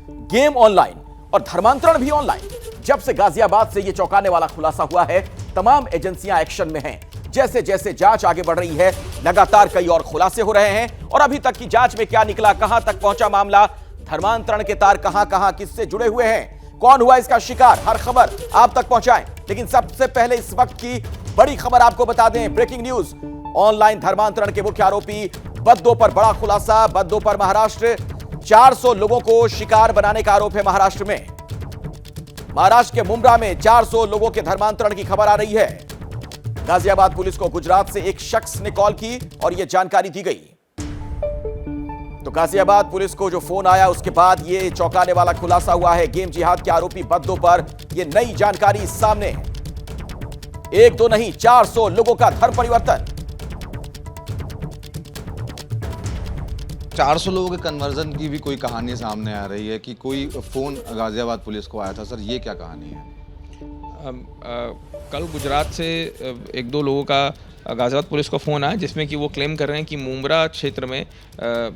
Game online और धर्मांतरण भी ऑनलाइन। जब से गाजियाबाद से यह चौंकाने वाला खुलासा हुआ है, तमाम एजेंसियां एक्शन में हैं। जैसे जैसे जांच आगे बढ़ रही है, लगातार कई और खुलासे हो रहे हैं और अभी तक की जांच में क्या निकला, कहां तक पहुंचा मामला, धर्मांतरण के तार कहां कहां किससे जुड़े हुए हैं, कौन हुआ इसका शिकार, हर खबर आप तक पहुंचाएं। लेकिन सबसे पहले इस वक्त की बड़ी खबर आपको बता दें, ब्रेकिंग न्यूज। ऑनलाइन धर्मांतरण के मुख्य आरोपी बद्दो पर बड़ा खुलासा। बद्दो पर महाराष्ट्र 400 लोगों को शिकार बनाने का आरोप है। महाराष्ट्र के मुंब्रा में 400 लोगों के धर्मांतरण की खबर आ रही है। गाजियाबाद पुलिस को गुजरात से एक शख्स ने कॉल की और यह जानकारी दी गई। तो गाजियाबाद पुलिस को जो फोन आया उसके बाद यह चौंकाने वाला खुलासा हुआ है। गेम जिहाद के आरोपी बद्दो पर यह नई जानकारी सामने। एक दो नहीं, 400 लोगों का धर्म परिवर्तन। 400 लोगों के कन्वर्जन की भी कोई कहानी सामने आ रही है कि कोई फोन गाजियाबाद पुलिस को आया था। सर, ये क्या कहानी है? कल गुजरात से एक दो लोगों का गाजियाबाद पुलिस को फ़ोन आया, जिसमें कि वो क्लेम कर रहे हैं कि मुंब्रा क्षेत्र में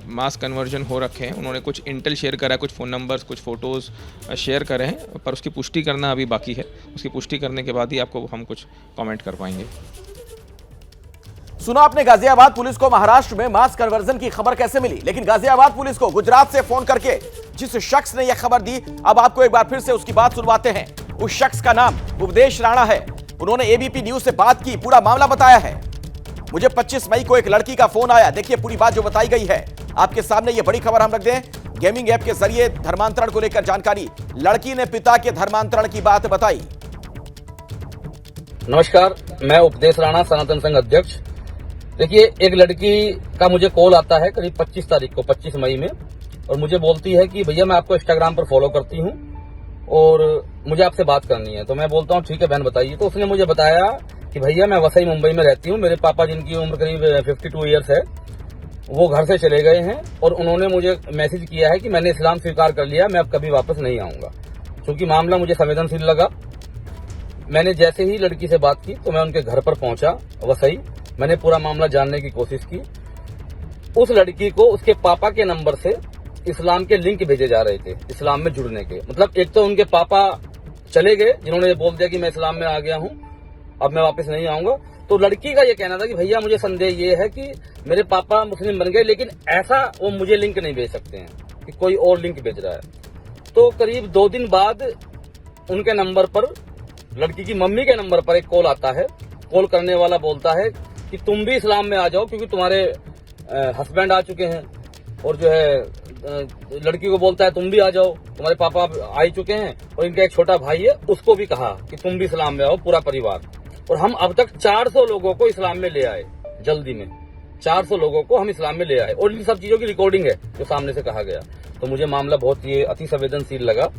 मास कन्वर्जन हो रखे हैं। उन्होंने कुछ इंटेल शेयर करा है, कुछ फ़ोन नंबर्स, कुछ फ़ोटोज़ शेयर करे हैं, पर उसकी पुष्टि करना अभी बाकी है। उसकी पुष्टि करने के बाद ही आपको हम कुछ कमेंट कर पाएंगे। सुना आपने गाजियाबाद पुलिस को महाराष्ट्र में मास कन्वर्जन की खबर कैसे मिली, लेकिन गाजियाबाद पुलिस को गुजरात से फोन करके जिस शख्स ने यह खबर दी, अब आपको एक बार फिर से उसकी बात सुनवाते हैं। उस शख्स का नाम उपदेश राणा है। उन्होंने एबीपी न्यूज से बात की, पूरा मामला बताया है। मुझे 25 मई को एक लड़की का फोन आया। देखिए पूरी बात जो बताई गई है आपके सामने। यह बड़ी खबर हम रख दें, गेमिंग ऐप के जरिए धर्मांतरण को लेकर जानकारी। लड़की ने पिता के धर्मांतरण की बात बताई। नमस्कार, मैं उपदेश राणा, सनातन संघ अध्यक्ष। देखिए, एक लड़की का मुझे कॉल आता है करीब 25 तारीख को, 25 मई में, और मुझे बोलती है कि भैया मैं आपको इंस्टाग्राम पर फॉलो करती हूँ और मुझे आपसे बात करनी है। तो मैं बोलता हूँ ठीक है बहन बताइए। तो उसने मुझे बताया कि भैया मैं वसई मुंबई में रहती हूँ, मेरे पापा जिनकी उम्र करीब 52 ईयर्स है, वो घर से चले गए हैं और उन्होंने मुझे मैसेज किया है कि मैंने इस्लाम स्वीकार कर लिया, मैं अब कभी वापस नहीं आऊंगा। क्योंकि मामला मुझे संवेदनशील लगा, मैंने जैसे ही लड़की से बात की तो मैं उनके घर पर पहुंचा वसई। मैंने पूरा मामला जानने की कोशिश की। उस लड़की को उसके पापा के नंबर से इस्लाम के लिंक भेजे जा रहे थे, इस्लाम में जुड़ने के। मतलब एक तो उनके पापा चले गए, जिन्होंने बोल दिया कि मैं इस्लाम में आ गया हूं, अब मैं वापस नहीं आऊंगा। तो लड़की का ये कहना था कि भैया मुझे संदेह ये है कि मेरे पापा मुस्लिम बन गए, लेकिन ऐसा वो मुझे लिंक नहीं भेज सकते हैं कि कोई और लिंक भेज रहा है। तो करीब 2 दिन बाद उनके नंबर पर, लड़की की मम्मी के नंबर पर एक कॉल आता है। कॉल करने वाला बोलता है कि तुम भी इस्लाम में आ जाओ क्योंकि तुम्हारे हस्बैंड आ चुके हैं। और जो है लड़की को बोलता है तुम भी आ जाओ, तुम्हारे पापा आ ही चुके हैं, और इनका एक छोटा भाई है, उसको भी कहा कि तुम भी इस्लाम में आओ, पूरा परिवार। और हम अब तक 400 लोगों को इस्लाम में ले आए, जल्दी में 400 लोगों को हम इस्लाम में ले आए, और इन सब चीजों की रिकॉर्डिंग है जो सामने से कहा गया। तो मुझे मामला बहुत ये अति संवेदनशील लगा।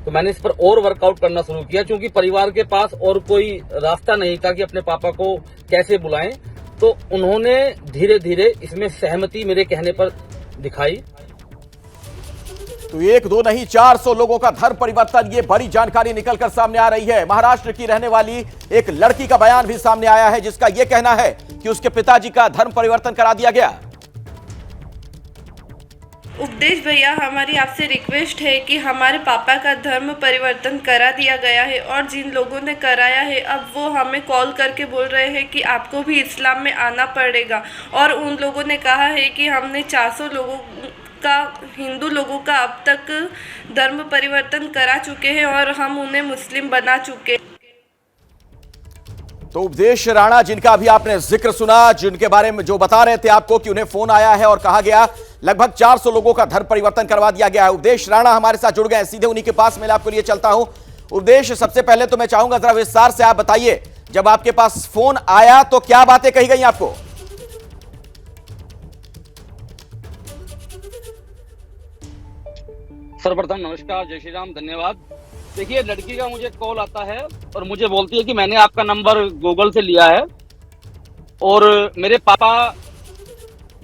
तो मैंने इस पर और वर्कआउट करना शुरू किया, क्योंकि परिवार के पास और कोई रास्ता नहीं था कि अपने पापा को कैसे बुलाएं। तो उन्होंने धीरे धीरे इसमें सहमति मेरे कहने पर दिखाई। तो एक दो नहीं, 400 लोगों का धर्म परिवर्तन, ये बड़ी जानकारी निकलकर सामने आ रही है। महाराष्ट्र की रहने वाली एक लड़की का बयान भी सामने आया है, जिसका यह कहना है कि उसके पिताजी का धर्म परिवर्तन करा दिया गया। उपदेश भैया, हमारी आपसे रिक्वेस्ट है कि हमारे पापा का धर्म परिवर्तन करा दिया गया है, और जिन लोगों ने कराया है अब वो हमें कॉल करके बोल रहे हैं कि आपको भी इस्लाम में आना पड़ेगा। और उन लोगों ने कहा है कि हमने 400 लोगों का, हिंदू लोगों का अब तक धर्म परिवर्तन करा चुके हैं और हम उन्हें मुस्लिम बना चुके हैं। तो उपदेश राणा, जिनका अभी आपने जिक्र सुना, जिनके बारे में जो बता रहे थे आपको कि उन्हें फोन आया है और कहा गया लगभग 400 लोगों का धर्म परिवर्तन करवा दिया गया है। उपदेश राणा हमारे साथ जुड़ गए, सीधे उन्हीं के पास मैं आपको लिए चलता हूं। उपदेश, सबसे पहले तो मैं चाहूंगा जरा विस्तार से आप बताइए, जब आपके पास फोन आया तो क्या बातें कही गई आपको? सर्वप्रथम नमस्कार, जय श्री राम, धन्यवाद। देखिए, लड़की का मुझे कॉल आता है और मुझे बोलती है कि मैंने आपका नंबर गूगल से लिया है और मेरे पापा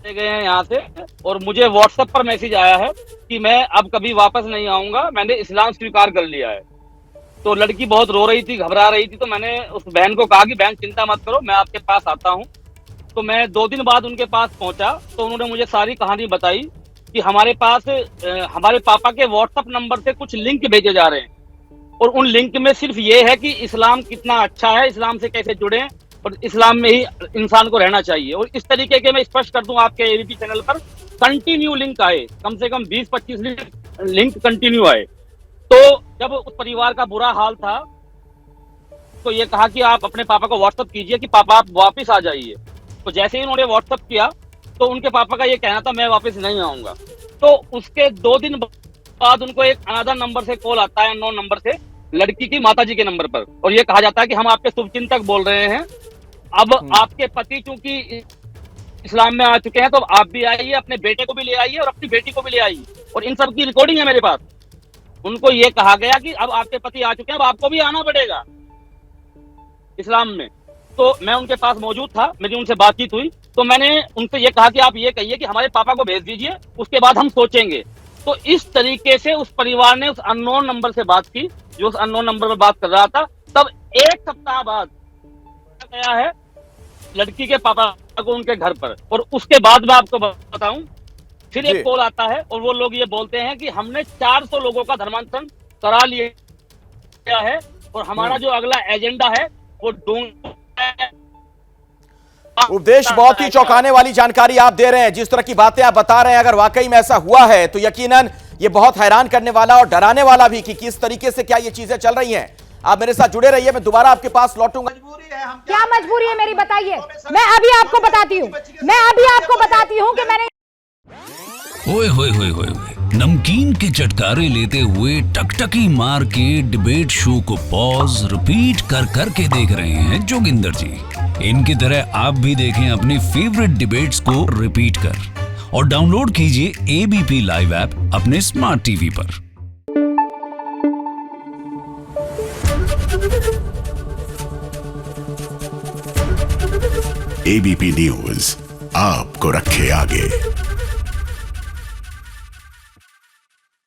ले गए हैं यहाँ से, और मुझे व्हाट्सएप पर मैसेज आया है कि मैं अब कभी वापस नहीं आऊंगा, मैंने इस्लाम स्वीकार कर लिया है। तो लड़की बहुत रो रही थी, घबरा रही थी। तो मैंने उस बहन को कहा कि बहन चिंता मत करो, मैं आपके पास आता हूँ। तो मैं 2 दिन बाद उनके पास पहुंचा तो उन्होंने मुझे सारी कहानी बताई कि हमारे पास हमारे पापा के व्हाट्सएप नंबर से कुछ लिंक भेजे जा रहे हैं, और उन लिंक में सिर्फ ये है कि इस्लाम कितना अच्छा है, इस्लाम से कैसे जुड़े और इस्लाम में ही इंसान को रहना चाहिए। और इस तरीके के मैं स्पष्ट कर दूं, आपके एबीपी चैनल पर कंटिन्यू लिंक आए, कम से कम 20-25 लिंक कंटिन्यू आए। तो जब उस परिवार का बुरा हाल था तो ये कहा कि आप अपने पापा को व्हाट्सएप कीजिए कि पापा आप वापस आ जाइए। तो जैसे ही उन्होंने व्हाट्सएप किया तो उनके पापा का ये कहना था मैं वापस नहीं आऊंगा। तो उसके 2 दिन बाद उनको एक अनदर नंबर से कॉल आता है, अननोन नंबर से, लड़की की माताजी के नंबर पर, और ये कहा जाता है कि हम आपके शुभचिंतक बोल रहे हैं, अब आपके पति चूंकि इस्लाम में आ चुके हैं तो आप भी आइए, अपने बेटे को भी ले आइए और अपनी बेटी को भी ले आइए। और इन सब की रिकॉर्डिंग है मेरे पास। उनको ये कहा गया कि अब आपके पति आ चुके हैं, अब आपको भी आना पड़ेगा इस्लाम में। तो मैं उनके पास मौजूद था, मेरी उनसे बातचीत हुई, तो मैंने उनसे ये कहा कि आप ये कहिए कि हमारे पापा को भेज दीजिए, उसके बाद हम सोचेंगे। तो इस तरीके से उस परिवार ने उस अननोन नंबर से बात की, जो उस अननोन नंबर पर बात कर रहा था। तब 1 सप्ताह बाद गया है लड़की के पापा को उनके घर पर, और उसके बाद मैं आपको बताऊं, फिर एक कॉल आता है और वो लोग ये बोलते हैं कि हमने 400 लोगों का धर्मांतरण करा लिया है और हमारा जो अगला एजेंडा है वो उपदेश, बहुत ही चौंकाने वाली जानकारी आप दे रहे हैं। जिस तरह की बातें आप बता रहे हैं, अगर वाकई में ऐसा हुआ है तो यकीनन ये बहुत हैरान करने वाला और डराने वाला भी कि किस तरीके से क्या ये चीजें चल रही हैं। आप मेरे साथ जुड़े रहिए, मैं दोबारा आपके पास लौटूंगा। क्या मजबूरी है मेरी, बताइए। मैं अभी आपको बताती हूँ कि मैंने ओए होए होए होए नमकीन के चटकारे लेते हुए टकटकी मार के डिबेट शो को पॉज रिपीट कर करके देख रहे हैं जोगिंदर जी। इनकी तरह आप भी देखें अपनी फेवरेट डिबेट्स को रिपीट कर, और डाउनलोड कीजिए एबीपी लाइव ऐप अपने स्मार्ट टीवी पर। एबीपी न्यूज आपको रखे आगे।